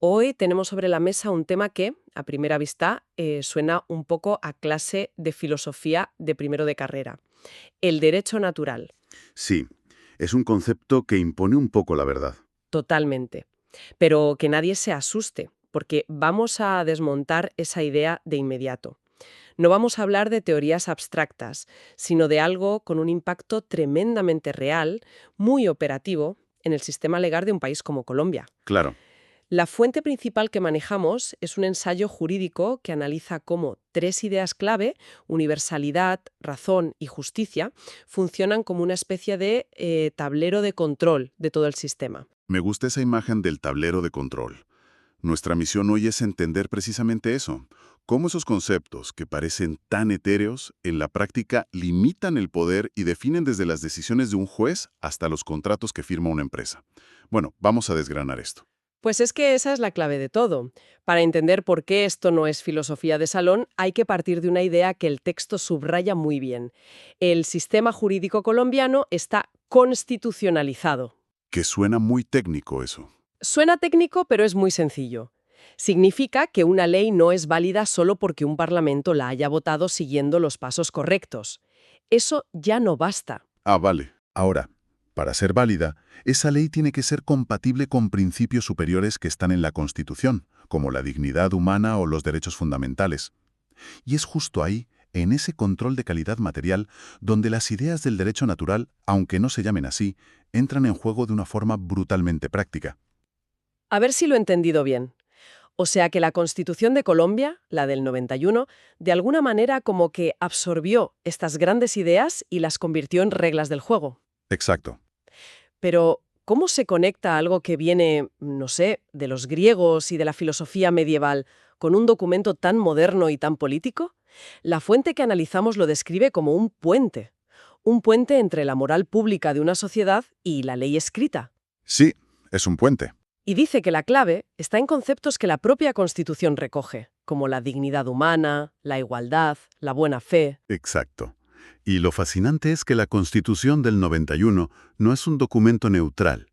Hoy tenemos sobre la mesa un tema que, a primera vista, suena un poco a clase de filosofía de primero de carrera. El derecho natural, Sí, es un concepto que impone un poco la verdad. totalmente. Pero que nadie se asuste, porque vamos a desmontar esa idea de inmediato. No vamos a hablar de teorías abstractas, sino de algo con un impacto tremendamente real, muy operativo, en el sistema legal de un país como Colombia. Claro, La fuente principal que manejamos es un ensayo jurídico que analiza cómo tres ideas clave, universalidad, razón y justicia, funcionan como una especie de tablero de control de todo el sistema. me gusta esa imagen del tablero de control. Nuestra misión hoy es entender precisamente eso, cómo esos conceptos, que parecen tan etéreos, en la práctica limitan el poder y definen desde las decisiones de un juez hasta los contratos que firma una empresa. Bueno, vamos a desgranar esto. Pues es que esa es la clave de todo. Para entender por qué esto no es filosofía de salón, hay que partir de una idea que el texto subraya muy bien. El sistema jurídico colombiano está constitucionalizado. Que suena muy técnico eso. Suena técnico, pero es muy sencillo. Significa que una ley no es válida solo porque un parlamento la haya votado siguiendo los pasos correctos. Eso ya no basta. Ah, vale. Ahora, para ser válida, esa ley tiene que ser compatible con principios superiores que están en la Constitución, como la dignidad humana o los derechos fundamentales. Y es justo ahí, en ese control de calidad material, donde las ideas del derecho natural, aunque no se llamen así, entran en juego de una forma brutalmente práctica. A ver si lo he entendido bien. O sea que la Constitución de Colombia, la del 91, de alguna manera como que absorbió estas grandes ideas y las convirtió en reglas del juego. Exacto. Pero, ¿cómo se conecta algo que viene, no sé, de los griegos y de la filosofía medieval con un documento tan moderno y tan político? La fuente que analizamos lo describe como un puente entre la moral pública de una sociedad y la ley escrita. Sí, es un puente. Y dice que la clave está en conceptos que la propia Constitución recoge, como la dignidad humana, la igualdad, la buena fe. Exacto. Y lo fascinante es que la Constitución del 91 no es un documento neutral,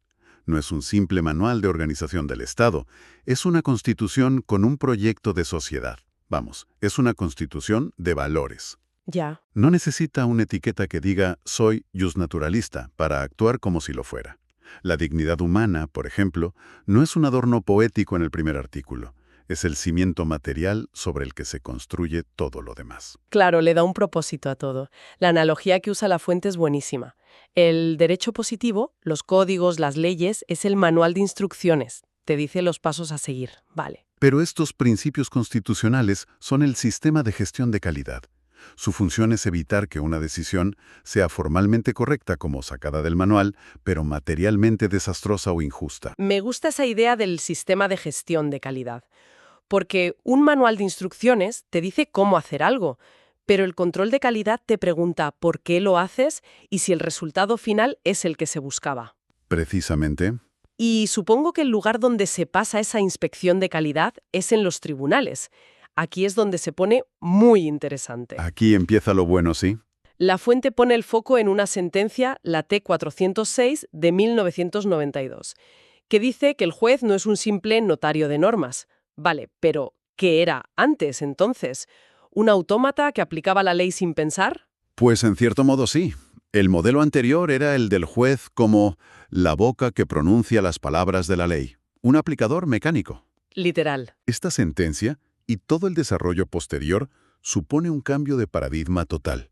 no es un simple manual de organización del Estado, es una Constitución con un proyecto de sociedad. Vamos, es una Constitución de valores. Ya. No necesita una etiqueta que diga «soy justnaturalista» para actuar como si lo fuera. La dignidad humana, por ejemplo, no es un adorno poético en el primer artículo. Es el cimiento material sobre el que se construye todo lo demás. Claro, le da un propósito a todo. La analogía que usa la fuente es buenísima. El derecho positivo, los códigos, las leyes, es el manual de instrucciones. Te dice los pasos a seguir. Vale. Pero estos principios constitucionales son el sistema de gestión de calidad. Su función es evitar que una decisión sea formalmente correcta como sacada del manual, pero materialmente desastrosa o injusta. Me gusta esa idea del sistema de gestión de calidad. Porque un manual de instrucciones te dice cómo hacer algo, pero el control de calidad te pregunta por qué lo haces y si el resultado final es el que se buscaba. Precisamente, Y supongo que el lugar donde se pasa esa inspección de calidad es en los tribunales. Aquí es donde se pone muy interesante. aquí empieza lo bueno, ¿sí? La fuente pone el foco en una sentencia, la T-406 de 1992, que dice que el juez no es un simple notario de normas. Vale, pero ¿qué era antes entonces? ¿Un autómata que aplicaba la ley sin pensar? Pues en cierto modo sí. El modelo anterior era el del juez como la boca que pronuncia las palabras de la ley, un aplicador mecánico. Literal. Esta sentencia y todo el desarrollo posterior supone un cambio de paradigma total.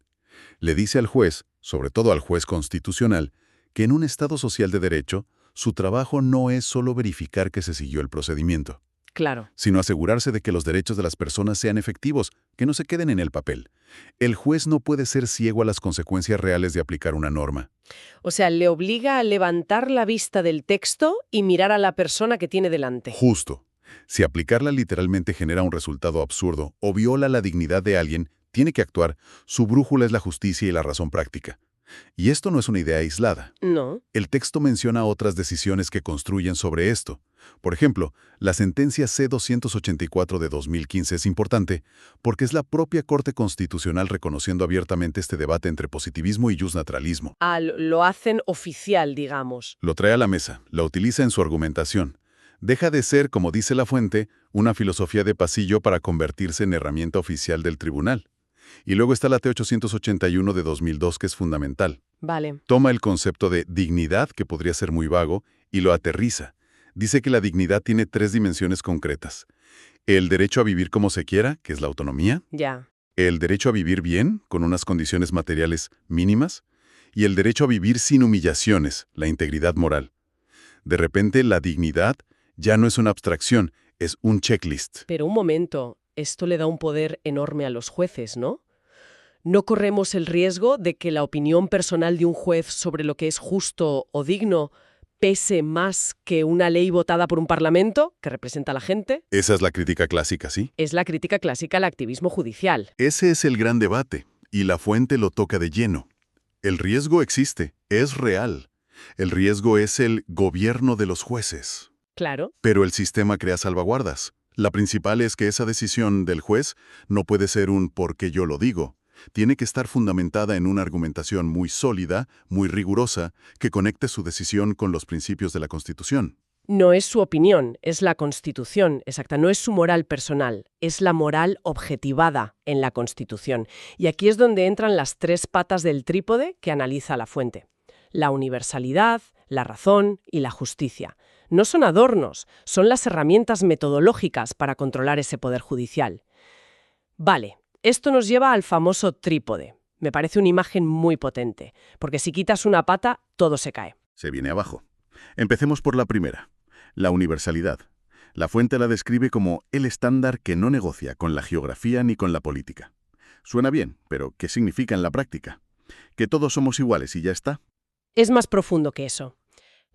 Le dice al juez, sobre todo al juez constitucional, que en un Estado social de derecho, su trabajo no es solo verificar que se siguió el procedimiento, Claro. sino asegurarse de que los derechos de las personas sean efectivos, que no se queden en el papel. El juez no puede ser ciego a las consecuencias reales de aplicar una norma. O sea, le obliga a levantar la vista del texto y mirar a la persona que tiene delante. Justo. Si aplicarla literalmente genera un resultado absurdo o viola la dignidad de alguien, tiene que actuar. Su brújula es la justicia y la razón práctica. Y esto no es una idea aislada. No. El texto menciona otras decisiones que construyen sobre esto. Por ejemplo, la sentencia C-284 de 2015 es importante porque es la propia Corte Constitucional reconociendo abiertamente este debate entre positivismo y justnaturalismo. Lo hacen oficial, digamos. Lo trae a la mesa, la utiliza en su argumentación. Deja de ser, como dice la fuente, una filosofía de pasillo para convertirse en herramienta oficial del tribunal. Y luego está la T-881 de 2002, que es fundamental. Vale. Toma el concepto de dignidad, que podría ser muy vago, y lo aterriza. Dice que la dignidad tiene 3 dimensiones concretas. El derecho a vivir como se quiera, que es la autonomía. Ya. El derecho a vivir bien, con unas condiciones materiales mínimas. Y el derecho a vivir sin humillaciones, la integridad moral. De repente, la dignidad ya no es una abstracción, es un checklist. Pero un momento, esto le da un poder enorme a los jueces, ¿no? ¿No corremos el riesgo de que la opinión personal de un juez sobre lo que es justo o digno pese más que una ley votada por un parlamento que representa a la gente? Esa es la crítica clásica, ¿sí? Es la crítica clásica al activismo judicial. Ese es el gran debate, y la fuente lo toca de lleno. El riesgo existe, es real. El riesgo es el gobierno de los jueces. Claro. Pero el sistema crea salvaguardas. La principal es que esa decisión del juez no puede ser un porque yo lo digo. Tiene que estar fundamentada en una argumentación muy sólida, muy rigurosa, que conecte su decisión con los principios de la Constitución. No es su opinión, es la Constitución, exacta, no es su moral personal, es la moral objetivada en la Constitución. Y aquí es donde entran las 3 patas del trípode que analiza la fuente. La universalidad, la razón y la justicia. No son adornos, son las herramientas metodológicas para controlar ese poder judicial. Vale, esto nos lleva al famoso trípode. Me parece una imagen muy potente, porque si quitas una pata, todo se cae. Se viene abajo. Empecemos por la primera, la universalidad. La fuente la describe como el estándar que no negocia con la geografía ni con la política. Suena bien, pero ¿qué significa en la práctica? ¿Que todos somos iguales y ya está? Es más profundo que eso.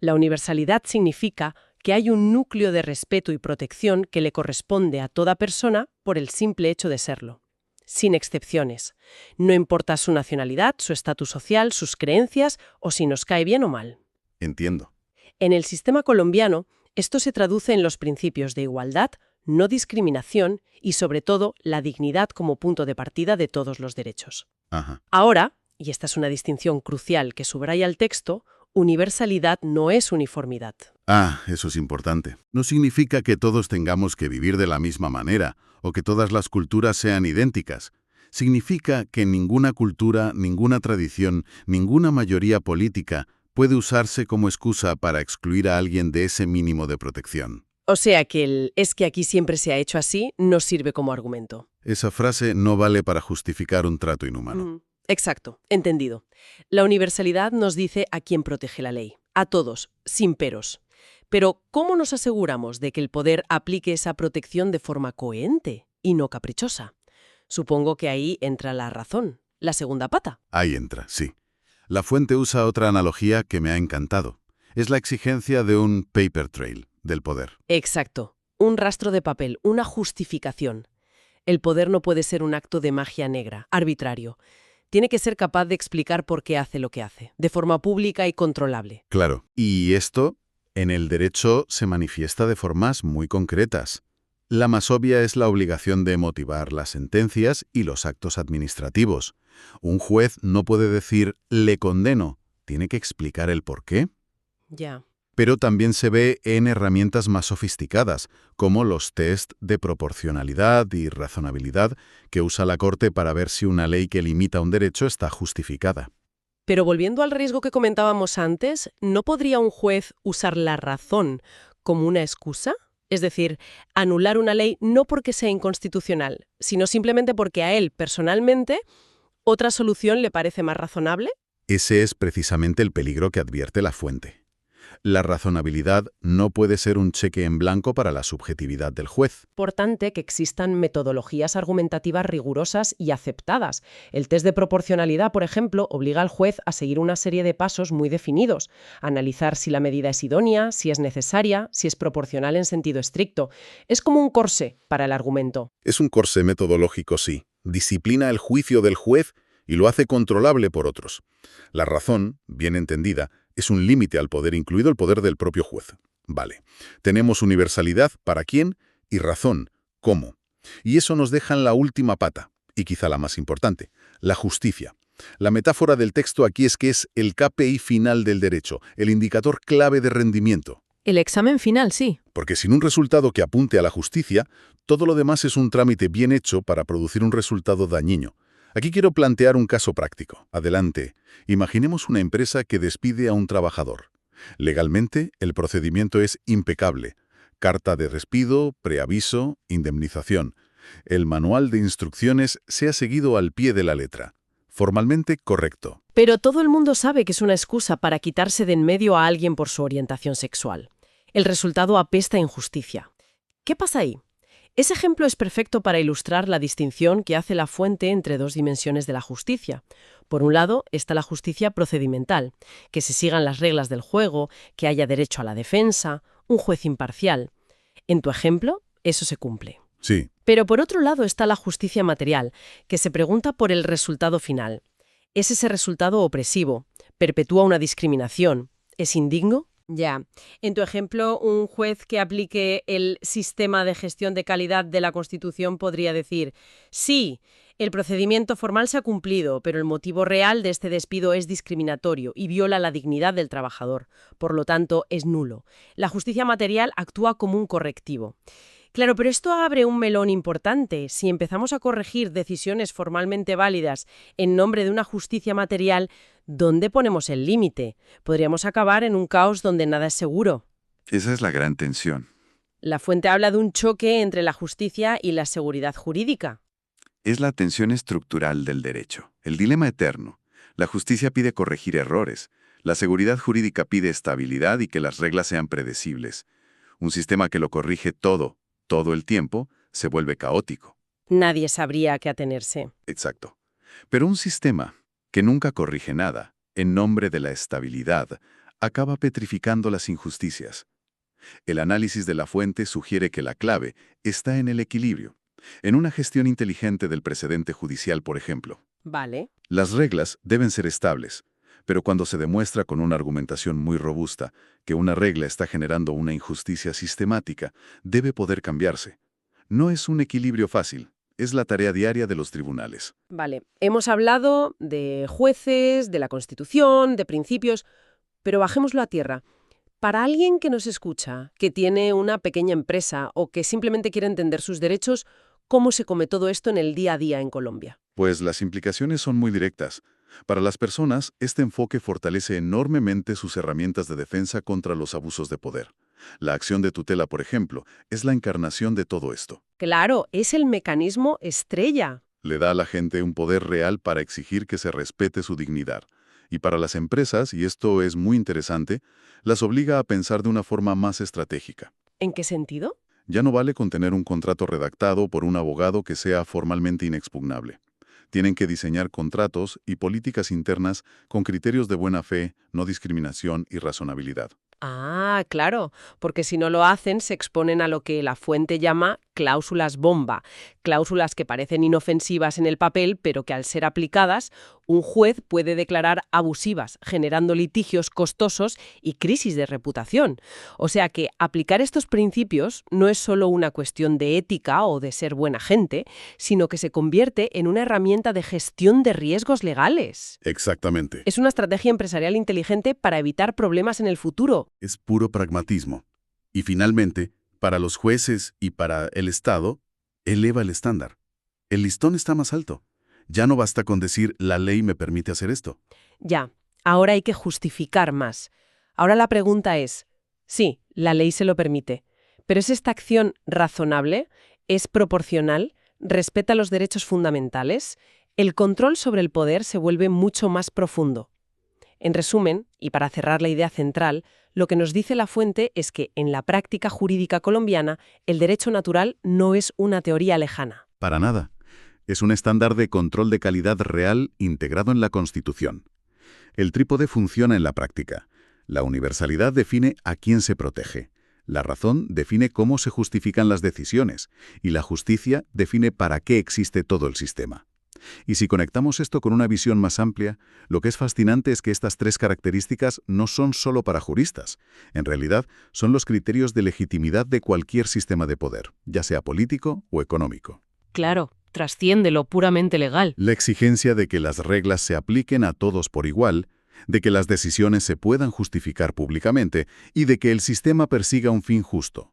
La universalidad significa que hay un núcleo de respeto y protección que le corresponde a toda persona por el simple hecho de serlo. Sin excepciones. No importa su nacionalidad, su estatus social, sus creencias o si nos cae bien o mal. Entiendo. En el sistema colombiano, esto se traduce en los principios de igualdad, no discriminación y, sobre todo, la dignidad como punto de partida de todos los derechos. Ajá. Ahora, y esta es una distinción crucial que subraya el texto, universalidad no es uniformidad. Ah, eso es importante. No significa que todos tengamos que vivir de la misma manera o que todas las culturas sean idénticas. Significa que ninguna cultura, ninguna tradición, ninguna mayoría política puede usarse como excusa para excluir a alguien de ese mínimo de protección. O sea que el «es que aquí siempre se ha hecho así» no sirve como argumento. Esa frase no vale para justificar un trato inhumano. Exacto, entendido. La universalidad nos dice a quién protege la ley. A todos, sin peros. Pero, ¿cómo nos aseguramos de que el poder aplique esa protección de forma coherente y no caprichosa? Supongo que ahí entra la razón, la segunda pata. Ahí entra, sí. La fuente usa otra analogía que me ha encantado. Es la exigencia de un paper trail del poder. Exacto. Un rastro de papel, una justificación. El poder no puede ser un acto de magia negra, arbitrario. Tiene que ser capaz de explicar por qué hace lo que hace, de forma pública y controlable. Claro. Y esto, en el derecho, se manifiesta de formas muy concretas. La más obvia es la obligación de motivar las sentencias y los actos administrativos. Un juez no puede decir «le condeno», tiene que explicar el por qué. Ya. Pero también se ve en herramientas más sofisticadas, como los test de proporcionalidad y razonabilidad que usa la Corte para ver si una ley que limita un derecho está justificada. Pero volviendo al riesgo que comentábamos antes, ¿no podría un juez usar la razón como una excusa? Es decir, anular una ley no porque sea inconstitucional, sino simplemente porque a él, personalmente, otra solución le parece más razonable. Ese es precisamente el peligro que advierte la fuente. La razonabilidad no puede ser un cheque en blanco para la subjetividad del juez. Importante que existan metodologías argumentativas rigurosas y aceptadas. El test de proporcionalidad, por ejemplo, obliga al juez a seguir una serie de pasos muy definidos. Analizar si la medida es idónea, si es necesaria, si es proporcional en sentido estricto. Es como un corsé para el argumento. Es un corsé metodológico, sí. Disciplina el juicio del juez y lo hace controlable por otros. La razón, bien entendida, es un límite al poder, incluido el poder del propio juez. Vale. Tenemos universalidad, ¿para quién? Y razón, ¿cómo? Y eso nos deja en la última pata, y quizá la más importante, la justicia. La metáfora del texto aquí es que es el KPI final del derecho, el indicador clave de rendimiento. El examen final, sí. Porque sin un resultado que apunte a la justicia, todo lo demás es un trámite bien hecho para producir un resultado dañino. Aquí quiero plantear un caso práctico. Adelante. Imaginemos una empresa que despide a un trabajador. Legalmente, el procedimiento es impecable. Carta de despido, preaviso, indemnización. El manual de instrucciones se ha seguido al pie de la letra. Formalmente correcto. Pero todo el mundo sabe que es una excusa para quitarse de en medio a alguien por su orientación sexual. El resultado apesta a injusticia. ¿Qué pasa ahí? Ese ejemplo es perfecto para ilustrar la distinción que hace la fuente entre dos dimensiones de la justicia. Por un lado está la justicia procedimental, que se sigan las reglas del juego, que haya derecho a la defensa, un juez imparcial. En tu ejemplo, eso se cumple. Sí. Pero por otro lado está la justicia material, que se pregunta por el resultado final. ¿Es ese resultado opresivo? ¿Perpetúa una discriminación? ¿Es indigno? Ya. En tu ejemplo, un juez que aplique el sistema de gestión de calidad de la Constitución podría decir: sí, el procedimiento formal se ha cumplido, pero el motivo real de este despido es discriminatorio y viola la dignidad del trabajador. Por lo tanto, es nulo. La justicia material actúa como un correctivo. Claro, pero esto abre un melón importante. Si empezamos a corregir decisiones formalmente válidas en nombre de una justicia material, ¿dónde ponemos el límite? Podríamos acabar en un caos donde nada es seguro. Esa es la gran tensión. La fuente habla de un choque entre la justicia y la seguridad jurídica. Es la tensión estructural del derecho, el dilema eterno. La justicia pide corregir errores. La seguridad jurídica pide estabilidad y que las reglas sean predecibles. Un sistema que lo corrige todo el tiempo, se vuelve caótico. Nadie sabría a qué atenerse. Exacto. Pero un sistema que nunca corrige nada, en nombre de la estabilidad, acaba petrificando las injusticias. El análisis de la fuente sugiere que la clave está en el equilibrio, en una gestión inteligente del precedente judicial, por ejemplo. Vale. Las reglas deben ser estables, pero cuando se demuestra con una argumentación muy robusta que una regla está generando una injusticia sistemática, debe poder cambiarse. No es un equilibrio fácil, es la tarea diaria de los tribunales. Vale. Hemos hablado de jueces, de la Constitución, de principios, pero bajémoslo a tierra. Para alguien que nos escucha, que tiene una pequeña empresa o que simplemente quiere entender sus derechos, ¿cómo se come todo esto en el día a día en Colombia? Pues las implicaciones son muy directas. Para las personas, este enfoque fortalece enormemente sus herramientas de defensa contra los abusos de poder. La acción de tutela, por ejemplo, es la encarnación de todo esto. Claro, es el mecanismo estrella. Le da a la gente un poder real para exigir que se respete su dignidad. Y para las empresas, y esto es muy interesante, las obliga a pensar de una forma más estratégica. ¿En qué sentido? Ya no vale con tener un contrato redactado por un abogado que sea formalmente inexpugnable. Tienen que diseñar contratos y políticas internas con criterios de buena fe, no discriminación y razonabilidad. Ah, claro, porque si no lo hacen se exponen a lo que la fuente llama cláusulas bomba, cláusulas que parecen inofensivas en el papel, pero que al ser aplicadas, un juez puede declarar abusivas, generando litigios costosos y crisis de reputación. O sea que aplicar estos principios no es solo una cuestión de ética o de ser buena gente, sino que se convierte en una herramienta de gestión de riesgos legales. Exactamente. Es una estrategia empresarial inteligente para evitar problemas en el futuro. Es puro pragmatismo. Y finalmente, para los jueces y para el Estado, eleva el estándar. El listón está más alto. Ya no basta con decir la ley me permite hacer esto. Ya, ahora hay que justificar más. Ahora la pregunta es, sí, la ley se lo permite, pero ¿es esta acción razonable? ¿Es proporcional? ¿Respeta los derechos fundamentales? El control sobre el poder se vuelve mucho más profundo. En resumen, y para cerrar la idea central, lo que nos dice la fuente es que en la práctica jurídica colombiana el derecho natural no es una teoría lejana. Para nada. Es un estándar de control de calidad real integrado en la Constitución. El trípode funciona en la práctica. La universalidad define a quién se protege. La razón define cómo se justifican las decisiones. Y la justicia define para qué existe todo el sistema. Y si conectamos esto con una visión más amplia, lo que es fascinante es que estas tres características no son solo para juristas. En realidad, son los criterios de legitimidad de cualquier sistema de poder, ya sea político o económico. Claro, trasciende lo puramente legal. La exigencia de que las reglas se apliquen a todos por igual de que las decisiones se puedan justificar públicamente y de que el sistema persiga un fin justo.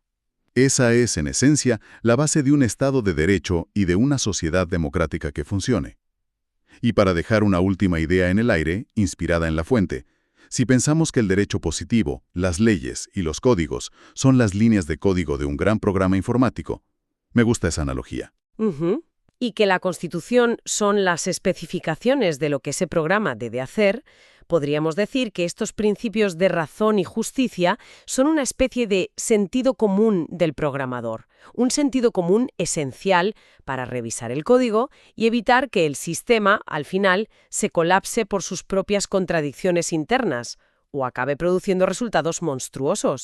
Esa es, en esencia, la base de un Estado de Derecho y de una sociedad democrática que funcione. Y para dejar una última idea en el aire, inspirada en la fuente, si pensamos que el derecho positivo, las leyes y los códigos son las líneas de código de un gran programa informático, me gusta esa analogía. Ujú. Y que la Constitución son las especificaciones de lo que ese programa debe hacer, podríamos decir que estos principios de razón y justicia son una especie de sentido común del programador, un sentido común esencial para revisar el código y evitar que el sistema, al final, se colapse por sus propias contradicciones internas o acabe produciendo resultados monstruosos.